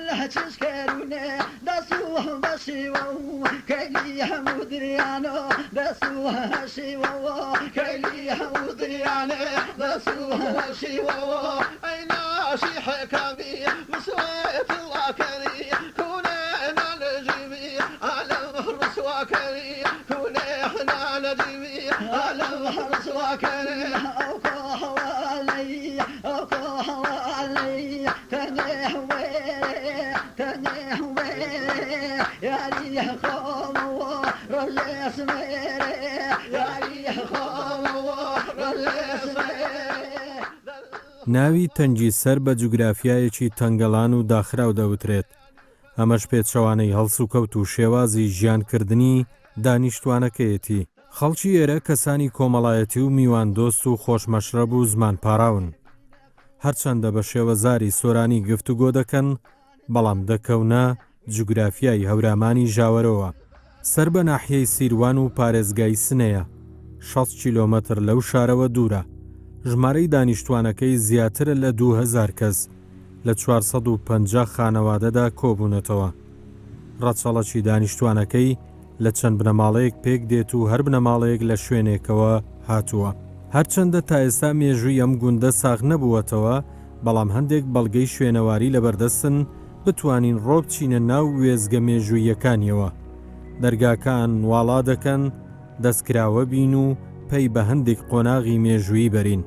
ولا تشكروني دسوه بشيوه كيلي مدريانو دسوه شيوه كيلي مدريانو دسوه شيوه أين شيح كبير مسويت الله كريم كوننا نجيبي على رسوا كريم كوننا نجيبي على رسوا كريم ناوی تەنگیسەر بە جوگرافیایەکی تەنگەڵان و داخراو دەوترێت. ئەمەش پێچەوانەی هەڵس و کەوت و شێوازی ژیانکردنی دانیشتوانەکەیەتی. خەڵکی ئێرە کەسانی کۆمەڵایەتی و میواندۆست و خۆشمەشرەب و زمان پاراون. هەرچەندە بە شێوەزاری سۆرانی گفتوگۆ دەکەن، بەڵام دەکەونە جوگرافیای هەورامانی ژاوەرەوە. سەر بە ناحیەی سیروان و پارێزگای سنەیە، 6 کیلۆمەتر لەو شارەوە دوورە. ژمارەی دانیشتوانەکەی زیاترە لە 2000 کەس لە 450 خانەوادەدا کۆبوونەتەوە. ڕەچەڵەکی دانیشتوانەکەی لە چەند بنەماڵەیەک پێک دێت و هەر بنەماڵەیەک لە شوێنێکەوە هاتووە. هەرچەندە تا ئێستا مێژووی ئەم گوندە ساغ نەبووەتەوە، بەڵام هەندێک بەڵگەی شوێنەواری لەبەردەستن بتوانین ڕۆبچینە ناو وێزگە مێژوویەکانیەوە. دەرگاکان واڵا دەکەن دەستکراوە بین و پەی بە هەندێک قۆناغی مێژووی بەرین.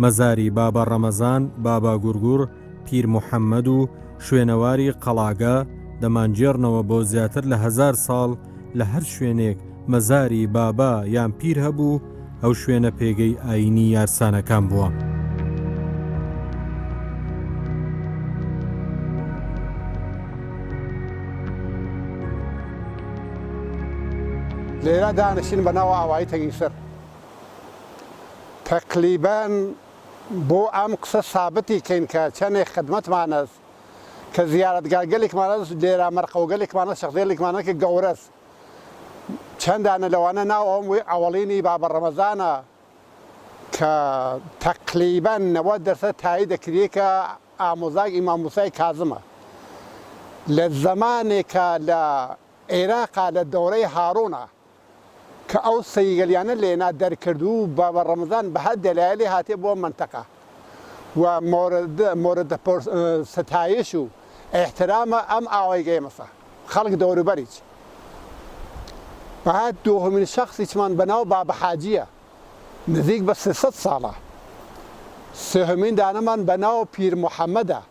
مەزاری بابا ڕەمەزان، بابا گورگور، پیر محەممەد و شوێنەواری قەڵاگە دەمانجێڕنەوە بۆ زیاتر لە 1000 ساڵ لە هەر شوێنێک مەزاری بابا یان پیر هەبوو، ئەو شوێنە پێگەی ئاینی یارسانەکان بووە. لێرە دانیشتین بەناو ئاوایی تەنگیسەر. تەقریبەن بۆ ئەم قسە سابتی کەین کە چەندێک خدمەتمانەست کە زیارەتگا گەلێکمانەست، لێرە مەرقە و گەلێکمانە شەخزێلێکمانە کە گەورەست. چەندانە لەوانە ناو ئەوم وی ئەوەڵینی بابە ڕەمەزانە کە تەقریبەن 90% تایی دەکرێت کە ئامۆزای ئیمام موسای کازمە. لە زەمانێکە لە عێراقا لە دەورەی هاڕۆنە کە ئەو سەیگەلیانە لێنا دەرکردو و بابە ڕەمەزان بە هەر دەلایلی هاتێ بۆ منتەقە و مۆرد ستایش و احترامە ئەم ئاوایگەی مەسە خەڵک دەوروبەریچ. بعد دوهمین شخصیچمان بەناو بابە حاجیە نزیک بە 300 ساڵە. سێهمین دانەمان بەناو پیر محەممەدە،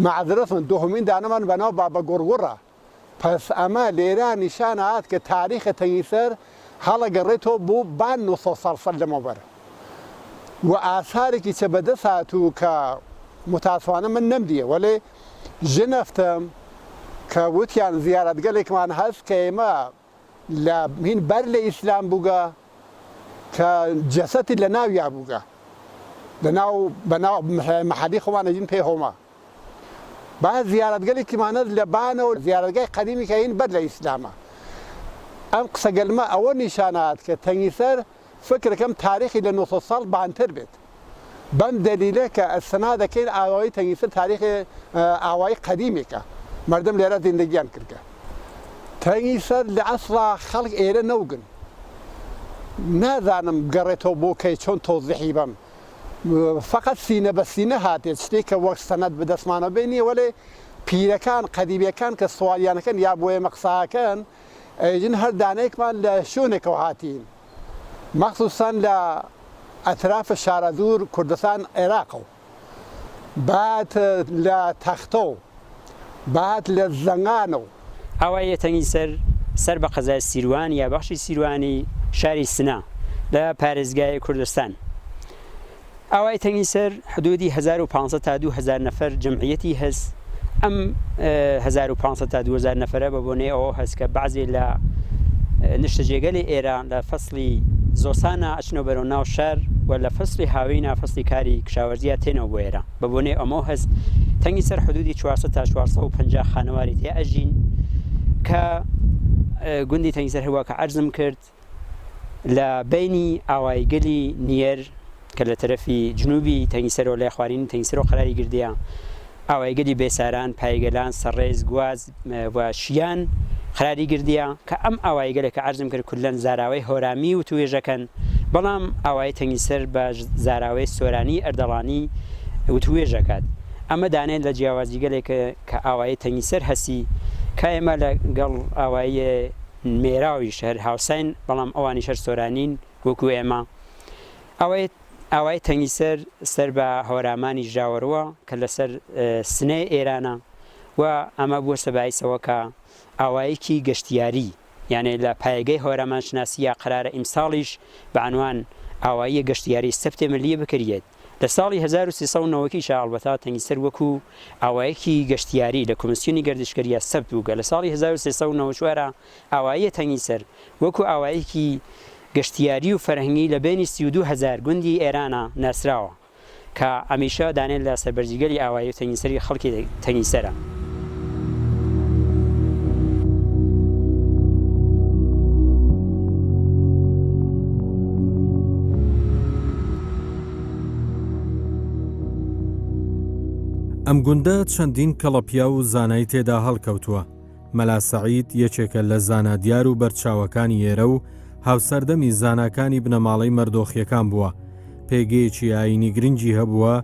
معذرەتم دوهمین دانەمان بەناو بابە گۆڕگوڕە. پس ئەمە لێرە نیشانە هات کە تاریخە تەنگیسەر هەڵەگەڕێتەوە بۆ بان 900 ساڵ لەمەوبەر و ئاسارێکی چە بەدەست هاتوو کە متاسفانە من نەمدیە، وەلێ ژنەفتم کە وتیان زیارەتگەلێکمان هەست کە ئێمە لە هین بەر لە ئیسلام بووگە کە جەسەتی لە ناویا بووگە بەناو مەحەلی خۆمانەژین پێی هۆمە. بعد زیارەتگەلێکیمانە لە بانەوە زیارەتگای قەدیمی کە هین بەر لە ئیسلامە. ئەم قسەگەلمە ئەوە نیشانات کە تەنگیسەر فکرەکەم تاریخی لە 900 ساڵ بانتر بێت. بەم دەلیلە کە ئەسنا دەکەین ئاوایی تەنگیسەر تاریخی ئاوایی قەدیمێکە، مردم لێرە زیندگیان کردە. تەنگیسەر لە ئەسڵا خەڵک ئێرە نەوگن. نازانم بگەڕێتەوە بۆ کەی چۆن تۆزیحی بەم. فقط سینە بە سینە هاتێت شتێک کە وەک سەنەد بەدەستمانە بینی، وەلێ پیرەکان قەدیمیەکان کە سوالیانەکەن یا بۆ ئێمە قساکەن ئەیژن هەر دانەیەکمان لە شوێنێکەوە هاتین، مەخسوسان لە ئەترافە شارە دوور کوردستان عێراقە و بعد لە تەختە و بعد لە زەنگانە و ئەوەیە تەنگیسەر سەر بە قەزای سیروان یا بەخشی سیروانی شاری سنە لە پارێزگای کوردستان. ئاوای تەنگیسەر حدودی 1500 تا 2000 نەفەر جەمعیەتی هەست. ئەم 1500 تا 2000 نەفەرە بە بۆنەی ئەوە هەست کە بەعزێ لە نیشتەجێگەلی ئێران لە فەسڵی زۆسانە ئەچنەوە بەرەو ناو شار و لە فەسڵی هاوینە فەسڵی کاری کشاوەرزیە تێنەوە بۆ ئێرە. بە بۆنەی ئەمە هەست تەنگیسەر حدودی 400 تا 450 خانەواری تێ ئەژین کە گوندی تەنگیسەر هەروە کە عەرزم کرد لە بینی ئاوایگەلی نێر کە لە تەرەفی جنوبی تەنگیسەرەوە لای خوارین تەنگیسەرەوە قەراری گردیە ئاوایگەری بێساران پایگەلان سەرڕێز گواز و شیان خراری گردیە کە ئەم ئاوایگەلە کە عەرزم کرد کولەن زاراوەی هۆرامی و توێژەکەن بەڵام ئاوای تەنگیسەر بە زاراوەی سۆرانی ئەردەڵانی وتوێژەکات ئەمە دانێت لە جیاوازیگەلێکە کە ئاوایی تەنگیسەر هەسی کە ئێمە لەگەڵ ئاوایی مێراوی شەر هاوسین بەڵام ئەوانی شەر سۆرانین وەکو ئێمە ئاوای تەنگیسەر سەر بە هەورامانی ژاوەڕوە کە لەسەر سنەی ئێرانە و ئەمە بووە سەبایسەوە کە ئاوایەکی گەشتیاری یعنی لە پایگەی هەورامان شناسیە قرارە ئیمساڵیش بە عنوان ئاوایی گەشتیاری سەپتێ ملیە بکرێت لە ساڵی 1390 شاڵبەتا تەنگیسەر وەکو ئاوایەکی گەشتیاری لە کۆمسیۆنی گەردشکەریە سەبت بووگە لە ساڵی 1394 ئاواییە تەنگیسەر وەکو ئاوایەکی گەشتیاری و فەرهەنگی لە بینی 32,000 گوندی ئێرانە ناسراوە کە ئەمیشە دانێت لە سەربەرزیگەری ئاوایی و تەنگیسەری خەڵکی تەنگیسەرە. ئەم گوندە چەندین کەڵەپیا و زانای تێدا هەڵکەوتووە. مەلا سەعید یەکێکە لە زانادیار و بەرچاوەکانی ئێرە و هاوسەردەمی زاناکانی بنەماڵەی مەردۆخیەکان بووە. پێگەیەکی ئاینی گرنگی هەبووە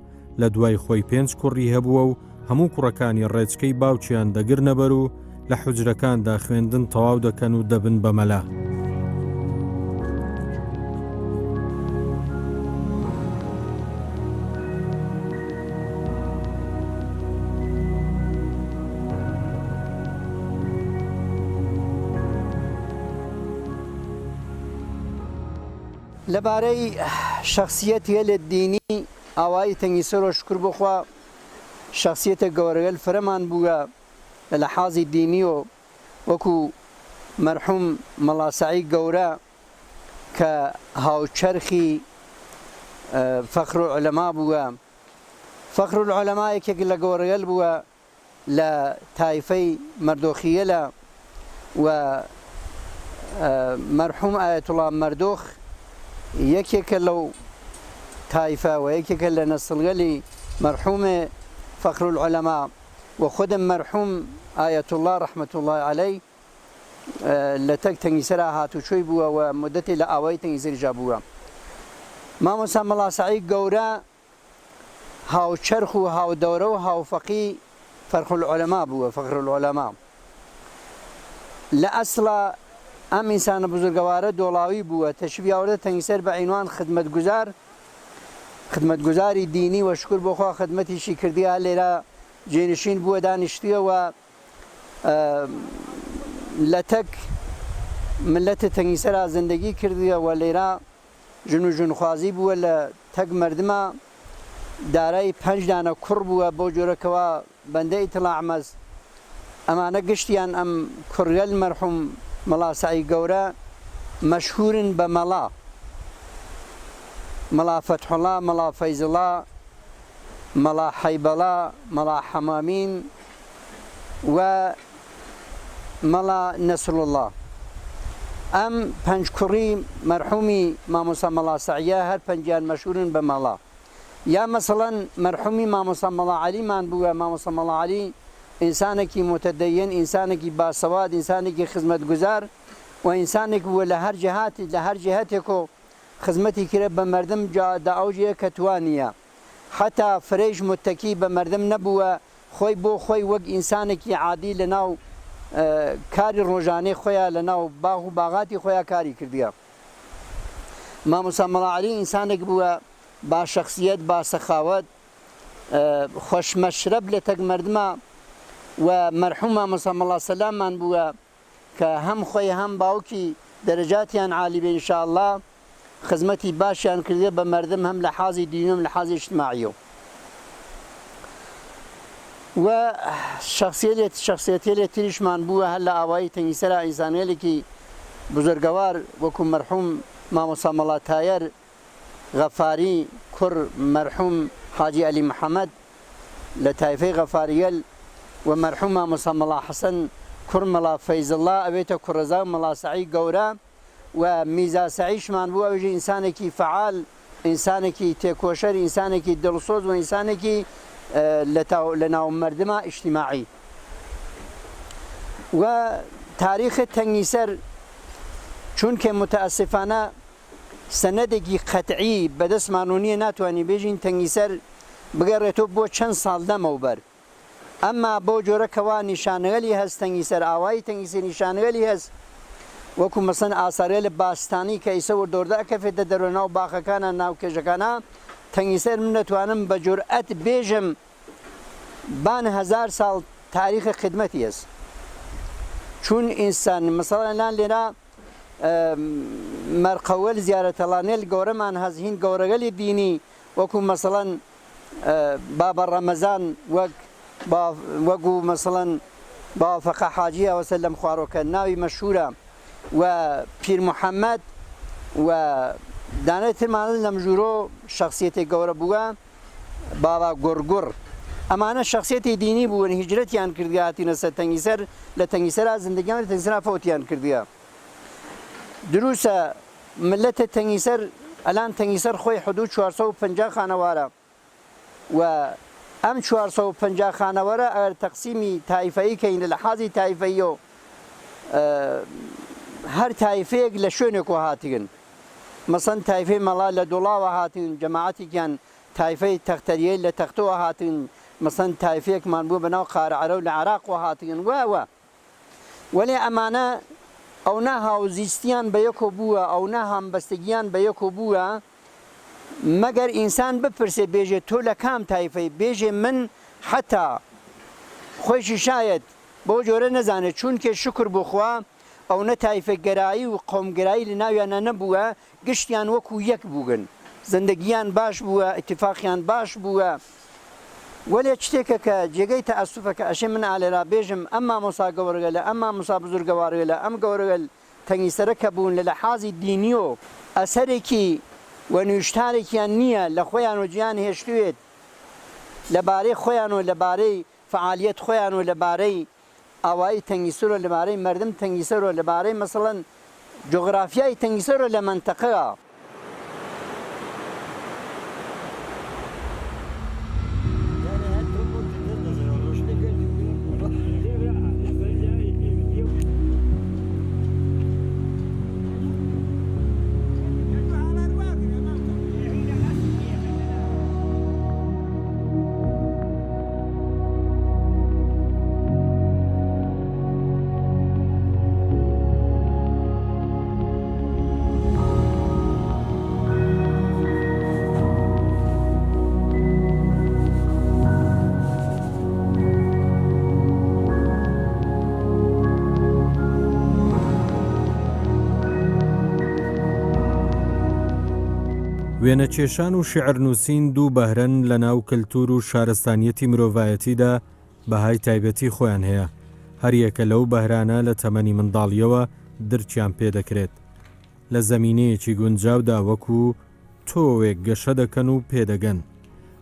لە دوای خۆی 5 کوڕی هەبووە و هەموو کوڕەکانی ڕێچکەی باوچیان دەگرنەبەر و لە حوجرەکاندا خوێندن تەواو دەکەن و دەبن بە مەلا. لەبارەی شخصیت هێلە دینی ئاوایی تەنگیسەرۆ شکر بخوا شخصیتە گەورەگەل فرەمان بووە لە لەحاظی دینی و وەکو مەرحوم مەڵا سەعید گەورە کە هاوچەرخی فەخر العولەما بووە. فەخر العولەما یەکێک لە گەورەگەل بووە لە تایفەی مەردۆخیەلە و مەرحوم ئایەتوڵا مەردۆخ یەکێکە لەو تایفە و یەکێکە لە نەسڵگەلی مەرحومێ فەخر العولەما و خودم مەرحوم ئایەتوڵا ڕەحمەت الله عەلەی لە تەک تەنگیسەرا هاتوچۆی بووە و مدەتی لە ئاوای تەنگیسەریجا بووە. مامۆستا مەڵا سەعید گەورە هاوچەرخ و هاودەورە و هاوفەقی فەخر العولەما بووە. فەخر العولەما لە ئەسڵا ئەم ئینسانە بزرگەوارە دۆڵاوی بووە تەشبیهاوردە تەنگیسەر بە عینوان خدمەتگوزاری دینی و شکر بۆخوا خدمەتیشی کردیە لێرە جێنشین بووە دانیشتووە لە تەک ملەتە تەنگیسەرا زندگی کردیە و لێرە ژن و ژنخوازی بووە لە تەک مردمە دارای 5 دانە کوڕ بووە بۆ جۆرەکەوە بەندە ئیتڵاع مەز ئەمانە گشتیان ئەم کوڕگەل مەرحوم مەڵا سەعید گەورە مەشهورن بە مەڵا فەتحوڵا مەڵا فەیزڵا مەڵا حەیبەڵا مەڵا حەمامین و مەڵا نەسرڵڵا. ئەم 5 کوڕی مەرحومی مامۆستا مەڵا سەعیە هەر 5 مەشهورن بە مەڵا. یا مەسەڵەن مەرحومی مامۆستا مەڵا عەلیمان بووە. مامۆستا مەڵا عەلی ئینسانێکی متەدەین ئینسانێکی باسەواد ئینسانێکی خزمەتگوزار و ئینسانێک بووە لە هەر جهەتێک و خزمەتی کرد بە مردم دا ئەوجەیە کە توانیە حتا فرێژ متەکی بە مردم نەبووە خۆی بۆ خۆی وەک ئینسانێکی عادی لە ناو کاری ڕۆژانەی خۆیان لە ناو باغ و باغاتی خۆیان کاری کردیە. مامۆستا مەڵا عەلی ئینسانێک بووە با شخصیت با سەخاوەت خۆشمەشرەب لە تەک مردمە و مەرحوم مامۆستا مەڵا سەلامان بووە کە هەم خۆی هەم باوکی دەرەجاتیان عالی بێ ئینشاءالله خزمەتی باشیان کردێ بە مردم هەم لە حازی دینی و لە حازی اجتماعیە. و شخصیەتێ لێ تریشمان بووە هەر لە ئاوایی تەنگیسەرا ئینسانێلێکی بزرگەوار وەکو مەرحوم مامۆستا مەڵا تایر غەفاری کوڕ مەرحوم حاجی عەلی محەممەد لە تایفەی غەفاریەل و مەرحوم مامۆستا مەڵا حەسەن کوڕ مەڵا فەیزڵڵا ئەوێتە کوڕەزا مەڵا سەعید گەورە و میزا سەعیشمان بووە ئەوژە ئینسانێکی فەعال ئینسانێکی تێکۆشەر ئینسانێکی دڵسۆز و ئینسانێکی لە ناو مردمە ئیجتیماعی و تاریخی تەنگیسەر چونکە متەئەسفانە سەنەدێکی قەتعی بەدەستمان نییە ناتوانین بێژین تەنگیسەر بگەڕێتەوە بۆ چەند ساڵ دەمەوبەر ئەمما بۆ جۆرەکەوا نیشانەگەلی هەست تەنگیسەر ئاوایی تەنگیسەر نیشانەگەلی هەست وەکو مەسەن ئاسارێ لە باستانی کە ئیسەوە دۆردە ئەکەفێتە دەرەوە ناو باخەکانە ناو کێژەکانە تەنگیسەر من دەتوانم بە جورئەت بێژم بان 1000 ساڵ تاریخی خدمەتی هەست چون ئینسان مەسەڵەن لێرە مەرقەوەل زیارەتەڵانێل گەورەمان هەزهین گەورەگەلی دینی وەکو مەسەڵەن بابە ڕەمەزان وەکو مەسەڵەن باوەفەقە حاجی ئەوەسەلەم خواڕۆکە ناوی مەشهورە و پیر محەممەد و دانێتمان لەم ژوورۆ شخصیەتی گەورە بووە بابا گۆرگوڕ ئەمانە شخصیەتی دینی بوون هیجرەتیان کردیاتینە سەر تەنگیسەر لە تەنگیسەرا زندگیان لە تەنگیسەرا فەوتیان کردووە دروسە ملەتە تەنگیسەر ئەلان تەنگیسەر خۆی حدود 450 خانەوارە و ئەم 450 خانەوەرە ئەگەر تەقسیمی تایفەیی کەین لە حازی تایفەیی و هەر تایفەیەک لە شوێنێک هاتیگن مەسەن تایفەی مەڵا لە دۆڵاوە هاتین جەماعەتێکیان تایفەی تەختەریەی لە تەختەوە هاتین مەسەن تایفەیەکمان بوو بەناو قارەعەرە و لە عێراقەوە هاتین وە وەلێ ئەمانە ئەونا هاوزیستیان بە یەکۆ بووە ئەونا هەمبەستگیان بە یەکۆ بووە مەگەر ئینسان بپرسێ بێژێ تۆ لە کام تایفەی بێژێ من حتا خۆشی شاید بۆ جۆرە نەزانێت چونکە شکر بخوا ئەوە تایفەگەرایی و قۆمگەرایی لە ناویانە نەبووە گشتیان وەکو یەک بووگن زندگیان باش بووە ئیتیفاقیان باش بووە وەلێ شتێکە کە جێگەی تەئەسوفەکە ئەشێ من ئالێرا بێژم ئەم مامۆسا گەورەگە لە ئەم مامۆسا بزورگەوارگە لە ئەم گەورەگەل تەنگیسەرەکە بوون لە حازی دینی و ئەسەرێکی و نوشتارێکیان نییە لە خۆیان و گیان هێشتوێت لەبارەی خۆیان و لەبارەی فعالیت خۆیان و لەبارەی ئاوایی تەنگیسەر و لەبارەی مردم تەنگیسەر و لەبارەی مەسەڵەن جغرافیای تەنگیسەر لە منتەقەیە وێنەچێشان و شیعرنووسین دوو بەهرەن لە ناو کەلتور و شارستانیەتی مرۆڤایەتیدا بەهای تایبەتی خۆیان هەیە هەر یەکە لەو بەهرانە لە تەمەنی منداڵیەوە درچیان پێدەکرێت لە زەمینەیەکی گونجاودا وەکو تۆوێک گەشە دەکەن و پێدەگەن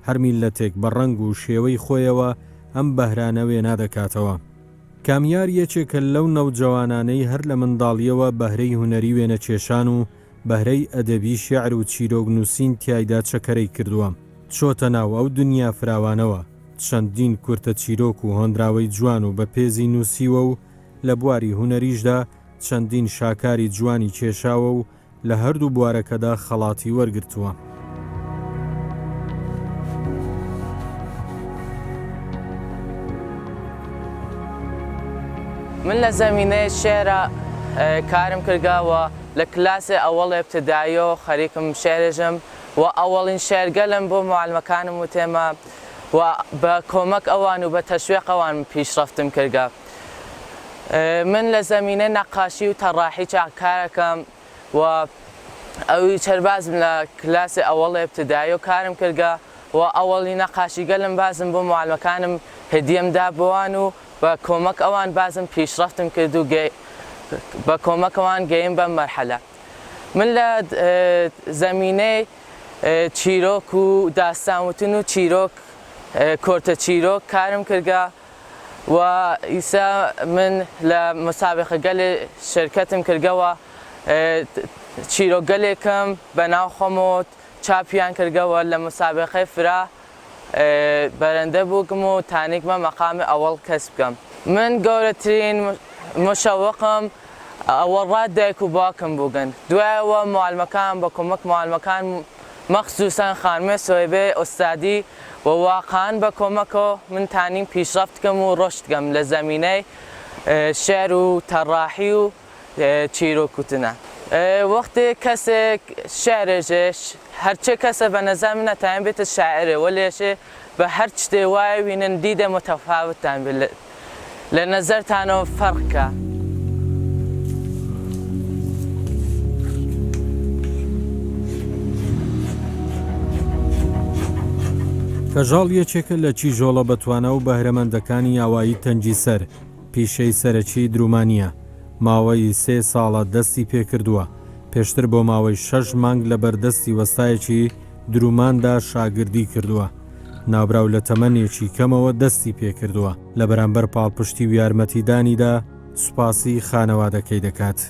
هەر میلەتێک بە ڕەنگ و شێوەی خۆیەوە ئەم بەهرانە وێنا دەکاتەوە کامیار یەکێکە لەو نەوجەوانانەی هەر لە منداڵیەوە بەهرەی هونەری وێنەچێشان و بەهرەی ئەدەبی شیعر و چیرۆک نووسین تیایدا چەکەرەی کردووە چۆتە ناو ئەو دنیا فراوانەوە چەندین کورتە چیرۆک و هۆندراوەی جوان و بە پێزی نووسیوە و لە بواری هونەریشدا چەندین شاکاری جوانی کێشاوە و لە هەردوو بوارەکەدا خەڵاتی وەرگرتووە من لە زەمینەی شێرە کارم کردگاوە لە کلاسی ئەوەڵ ابتدایی و خەریکم شێرێژم و ئەوەڵین شێرگەلم بۆ معلمەکانم وتێمە و بە کۆمەک ئەوان و بە تەشویق ئەوان پیشرەفتم کردگا من لە زەمینەی نەقاشی و تەڕاحی کارەکەم و ئەوی چەربازم لە کلاسی ئەوەڵ ابتدایی و کارم کردگا و ئەوەڵی نەقاشیگەلم بازم بۆ معلمەکانم هدیەمدا بۆوان و بە کۆمەک ئەوان بازم پیشرەفتم کرد و بە کۆمەکەوان گەیم بەم مەرحەلە من لە زەمینەی چیرۆک و داستانوتن و چیرۆک کۆرتە چیرۆک کارم کردگا و ئیسا من لە مسابقەگەلێ شرکەتم کردگەوە چیرۆکگەلێکم بە ناو خۆمەوە چاپیان کردگەوە لە مسابقەی فرا بەرەندە بووکم و تانیکمە مەقامی ئەوەڵ کەسب بکەم من گەورەترین مشەوقم ئەوە ڕادایک و باوکم بووگن دوایەوە معلمەکان بە کۆمەک معلمەکان مەخصوسەن خانمێ سۆیبێ ئۆستادی و واقعاً بە کۆمەکەوە من تانیم پیشرەفت بکەم و ڕۆشت بکەم لە زەمینەی شێر و تەڕاحی و چیرۆکوتنە وەختێ کەسێک شێرێژێش هەرچێ کەسە بە نەزان منە تایان بێتە شاعرێ وەلێشێ بە هەر شتێ وایە وینن دیدە متەفاوتتان بێت لە نەزەرتانەوە فەرقکە کەژاڵ یەکێکە لە چیژۆڵە بەتوانە و بەهرەمەندەکانی ئاوایی تەنجی سەر پیشەی سەرەکی درومانیە ماوەی 3 ساڵە دەستی پێکردووە پێشتر بۆ ماوەی 6 مانگ لە بەردەستی وەستایەکی دروماندا شاگردی کردووە نابراو لە تەمەنێکی کەمەوە دەستی پێکردووە لە بەرامبەر پاڵپشتی و یارمەتیدانیدا سوپاسی خانەوادەکەی دەکات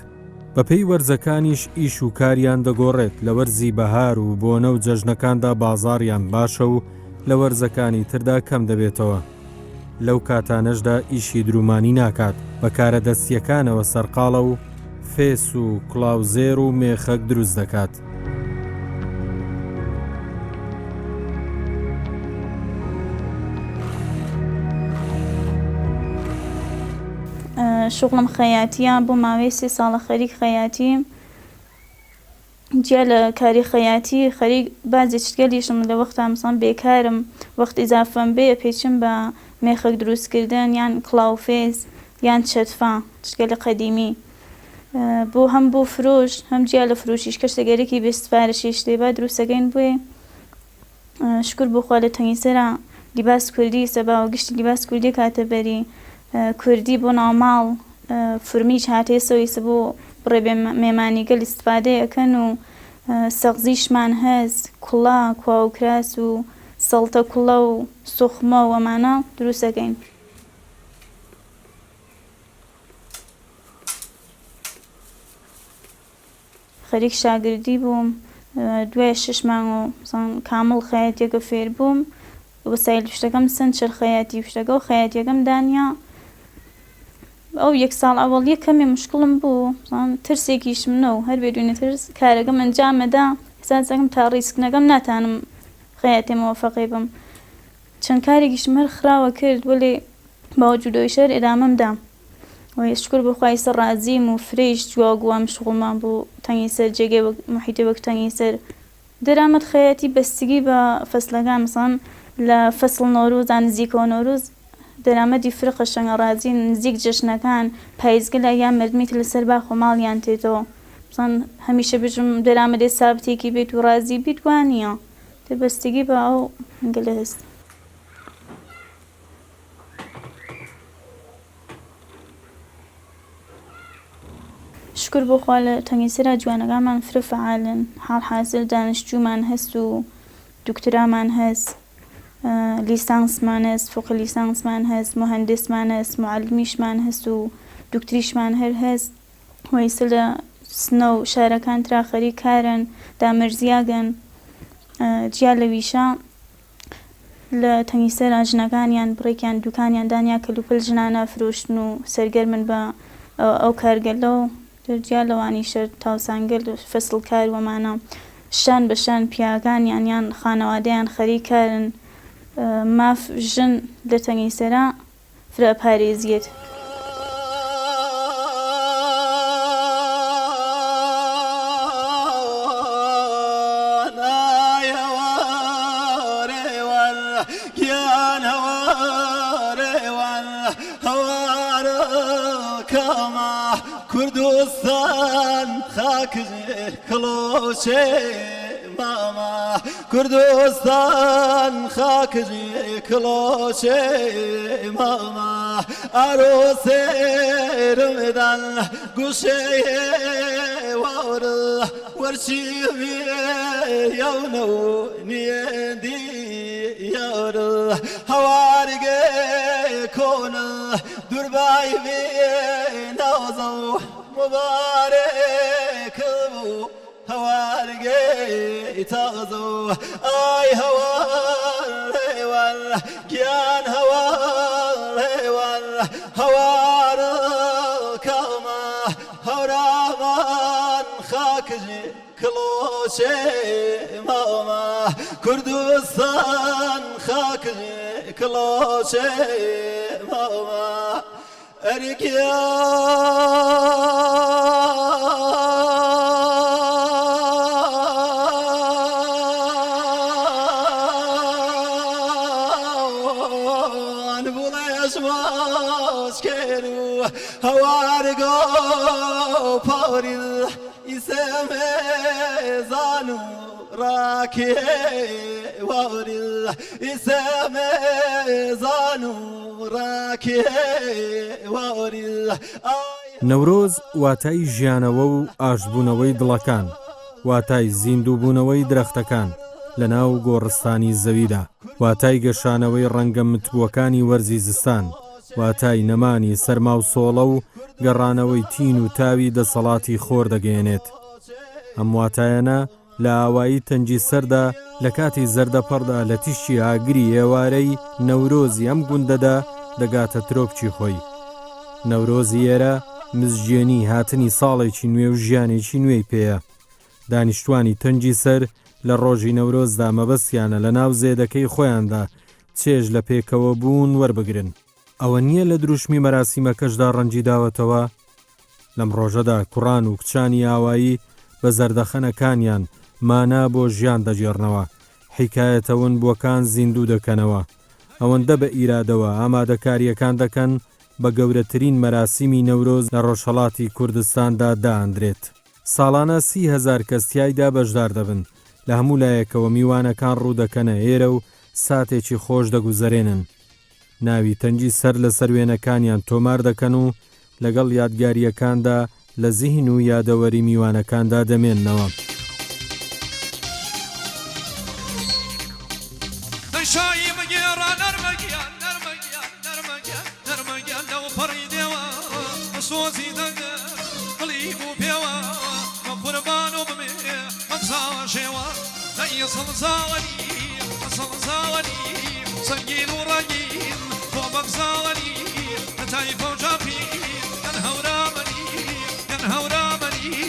بەپێی وەرزەکانیش ئیش و کاریان دەگۆڕێت لە وەرزی بەهار و بۆنە و جەژنەکاندا بازاڕیان باشە و لە وەرزەکانی تردا کەم دەبێتەوە لەو کاتانەشدا ئیشی درومانی ناکات بەکارە دەستیەکانەوە سەرقاڵە و فێس و کڵاوزێر و مێخەک دروست دەکات شغلم خەیاتیە بۆ ماوەی 3 ساڵە خەریک خەیاتیم جیا لە کاری خەیاتی خەریک بازی چگەلیشم لە وەختا مەسەڵەن بێکارم وەخت ئیزافەم بێ پێچم بە مێخەک دروستکردن یان کڵاوفێز یان چەتفا چگەلە قەدیمی بۆ هەم بۆ فرۆش هەم جیا لە فرۆشیش کە شتێگەرێکی بێسپارەشیش دێبا دروستەکەین بووێ شکر بۆخوا لە تەنگیسەرا لیباس کوردی سەباوە گشتی لیباس کوردی کاتە بەری کوردی بۆ ناوماڵ فرمیش هاتێسەوەیسە بۆ بڕێ مێمانیگەل ئیستفادەیەکەن و سەغزیشمان هەز کوڵا کواوکراس و سەڵتە کوڵە و سوخمە و ئەمانە دروستەکەین خەریک شاگردی بووم دوای 6 مانگ و کامڵ خەیاتیەکە فێر بووم وەسایل شتەکەم سند چەر خەیاتی شتەکە و خەیاتیەکەم دانیا ئەو 1 ساڵ ئەوەڵیە کەمێ مشکڵم بوو ترسێکیشم نە و هەر بێدوێنێ ترس کارەکەم ئەنجامەدا حساسەکەم تا ڕیسکنەکەم ناتانم خەیاتێ مۆفەقێ بم چەند کارێکیشم هەر خراوە کرد وەلێ باوەجودەوەی شەر ئێدامەمدا وەی شکر بخوای سەر ڕازیم و فرێش جواگووام شغڵمان بوو تەنگی سەر جێگەی محیتێ وەک تەنگی سەر دەرامەت خەیاتی بەستگی بە فەسلەکان مەسەڵەن لە فەسڵ نۆروزان نزیکەوە نۆروز دەرامەتی فرقە شەنگەڕازی نزیک جەژنەکان پاییزگەلە یان مردمیت لەسەر باخۆ ماڵیان تێتەوە هەمیشە بژم دەرامەدێ سابتێکی بێت و ڕازی بیت وانە دەبەستگی بە ئەو هەنگەلە هەست شکر بۆخوا لە تەنگیسەرا جوانەکانمان فرە فەعالن حاڵ حاصل دانیشتوومان هەست و دوکترامان هەست لیسانسمان هەست فوق لیسانسمان هەست مهندسمان هەست معلمیشمان هەست و دوکتریشمان هەر هەست وەیسە لە سنە و شارەکان ترا خەریک کارن دامەرزیاگەن جیا لەویشە لە تەنگیسەرا ژنەکانیان بڕێکیان دوکانیان دانیا کەلوپەل ژنانە فرۆشتن و سەرگەرمن بە ئەو کارگەلە و جیا لەوانیشە تاوسانگەل فەسڵ کار وەمانە شان بەشان پیاکانیان یان خانەوادەیان خەریک کارن ماف ژن لە تەنگیسەرا فرە پارێزیێت کوردستان خاکجێ کڵۆچێ ماما کوردستان خاکجێ کڵۆچێ ماما ئارۆسێرمدان گوشێ وەڕ وەرچی یاونە و نیێدی یاڕ هەوارگێ کۆنە دووربای بێ نازە و مبارێک بوو هوارقي تغزو اي هواري والقيان هواري والهوار كما هورامان خاكجي كلوشي ماما كردستان خاكجي كلوشي ماما هوارقو پاریل اسم زانو راکی واریل اسم زانو راکی واریل نەورۆز واتای ژیانەوە و ئاشبوونەوەی دڵەکان، واتای زیندووبوونەوەی درەختەکان لە ناو گۆڕستانی زەویدا، واتای گەشانەوەی ڕەنگە متبووەکانی وەرزی زستان، واتای نەمانی سەرما و سۆڵە و گەڕانەوەی تین و تاوی دەسەڵاتی خۆر دەگەێنێت. ئەم واتایەنە لە ئاوایی تەنجی سەردا لە کاتی زەردەپەڕدا لە تیشتی ئاگری ئێوارەی نەورۆزی ئەم گوندەدا دەگاتە ترۆپچی خۆی. نەورۆزی ئێرە مزجێنی هاتنی ساڵێکی نوێ و ژیانێکی نوێی پێیە. دانیشتوانی تەنجی سەر لە ڕۆژی نەورۆزدا مەبەستیانە لە ناو زێدەکەی خۆیاندا چێژ لە پێکەوە بوون وەربگرن. ئەوە نییە لە دروشمی مەراسیمەکەشدا ڕەنجی داوەتەوە. لەم ڕۆژەدا کوڕان و کچانی ئاوایی بە زەردەخەنەکانیان مانا بۆ ژیان دەجێڕنەوە، حیکایەتەون بووەکان زیندوو دەکەنەوە. ئەوەندە بە ئیرادەوە ئامادەکاریەکان دەکەن بە گەورەترین مەراسیمی نەورۆز لە ڕۆژهەڵاتی کوردستاندا دائەندرێت. ساڵانە 30,000 کەس تیایدا بەشدار دەبن. لە هەموو لایەکەوە میوانەکان ڕوودەکەنە ئێرە و ساتێکی خۆش دەگوزەرێنن. ناوی تەنجی سەر لە سەروێنەکانیان تۆمار دەکەن و لەگەڵ یادگاریەکاندا لە زیهن و یادەوەری میوانەکاندا دەمێننەوە. سنگین و رنگین خوابک زاغنی نتایف و جافی ینهورامنی ینهورامنی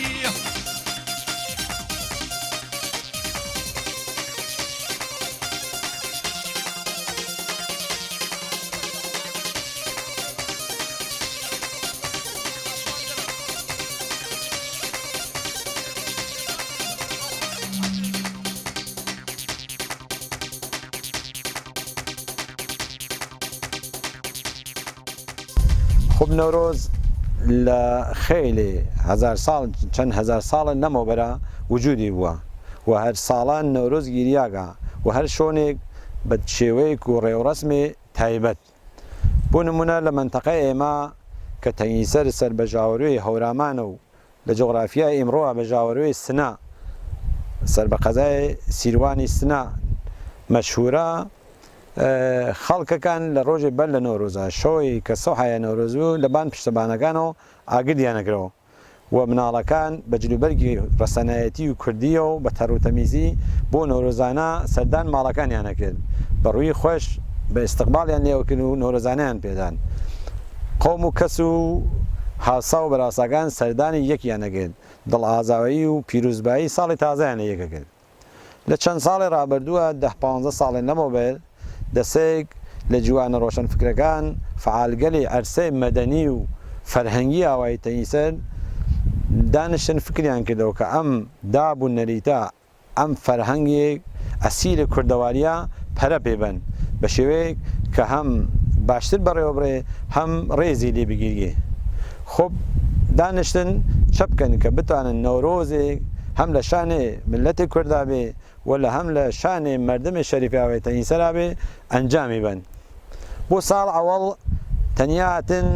خب نەورۆز لە خێلی هزار ساڵ چەند هزار ساڵە نەمەوبەرە وجودی بووە و هەر ساڵان نەورۆز گیریاگە و هەر شۆنێک بە شێوەیەک و ڕێوڕەسمێ تایبەت. بۆ نمونە لە منتەقەی ئێمە کە تەنگیسەر سەر بەژاوەروی هەورامانە و لە جغرافیای ئیمڕۆوە بەژاوەروی سنا سەر بە قەزای سیروانی سنا مەشهورە. خەڵکەکان لە ڕۆژێ بەر لە نەورۆزە شەوەی کە سەحایە نەورۆز بوو لەبان پشتەبانەکانەوە ئاگریانەگرەوە و مناڵەکان بە جلوبەرگی ڕەسەنایەتی و کوردیە و بە تەڕوتەمیزی بۆ نەورۆزانە سەردان ماڵەکانیانە کرد بە ڕووی خۆش بە ئستقباڵیان لێوەکرد و نەورۆزانیان پێدان. قۆم و کەس و هاسا و بەراساکان سەردانی یەکیانەگرت، دڵ ئازاوایی و پیرۆزبایی ساڵی تازایانە یەکەکرد. لە چەند ساڵی ڕابردووە 10-15 ساڵی لەمەوبەر دەسێک لە جوانە ڕۆشنفکرەکان فعالگەلی عەرسەی مەدەنی و فەرهەنگی ئاوایی تەنگیسەر دانیشتن فکریان کردەوە کە ئەم دابوو نەریتە ئەم فەرهەنگێک ئەسیری کوردەواریە پەرە پێبن بە شێوەیەک کە هەم باشتر بەڕێوەبڕێ هەم ڕێزی لێ بگیرگێ. خۆب دانیشتن چە بکەن کە بتوانن نەورۆزێک هەم لە شانێ ملەتی کووردا بێ ولا هەم لە شانێ مردمی شەریفی ئاوایی تەنگیسەرا بێ ئەنجامی بن. بۆ ساڵ ئەوەڵ تەنیاتن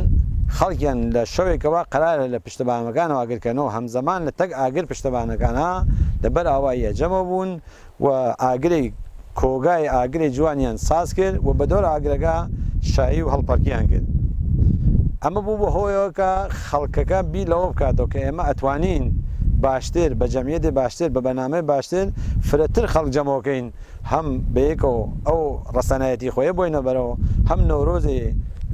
خەڵکیان لە شەوێکەوە قەرارە لە پشتەبانەکانەوە ئاگرکەنەوە هەمزەمان لە تەک ئاگر پشتەبانەکانە لەبەر ئاواییە جەمە بوون و ئاگری کۆگای ئاگری جوانیان ساز کرد و بە دۆر ئاگرەکە شایی و هەڵپەرکیان کرد. ئەمە بوو بە هۆیەوە کە خەڵکەکە بی لەوە بکاتەوە کە ئێمە ئەتوانین باشتر بە جەمیەتی باشتر بە بەنامەی باشتر فرەتر خەڵک جەمەوەکەین هەم بەیەکەوە ئەو ڕەسەنایەتی خۆیە بۆینە بەرەوە هەم نەورۆزی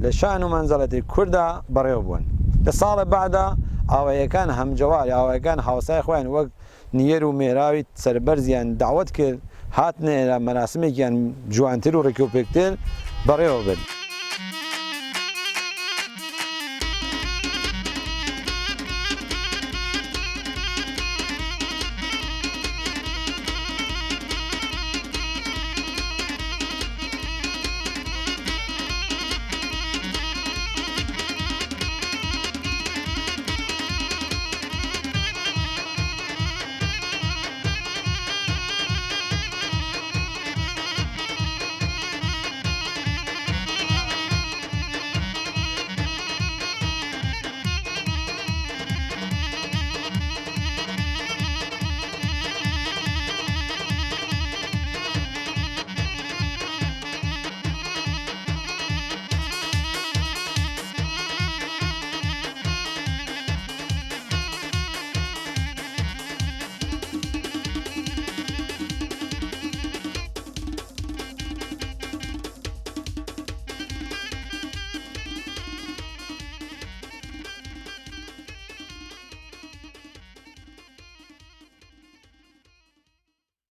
لە شان و مەنزەڵەتی کووردا بەڕێوە بوون لە ساڵە بعدا ئاوایەکان هەمجەواری ئاوایەکان هاوسای خۆیان وەک نیەر و مێراوی سەربەرزیان داوت کرد هاتنێ لە مەراسمێکیان جوانتر و ڕێکوپێکتر بەڕێوە بن.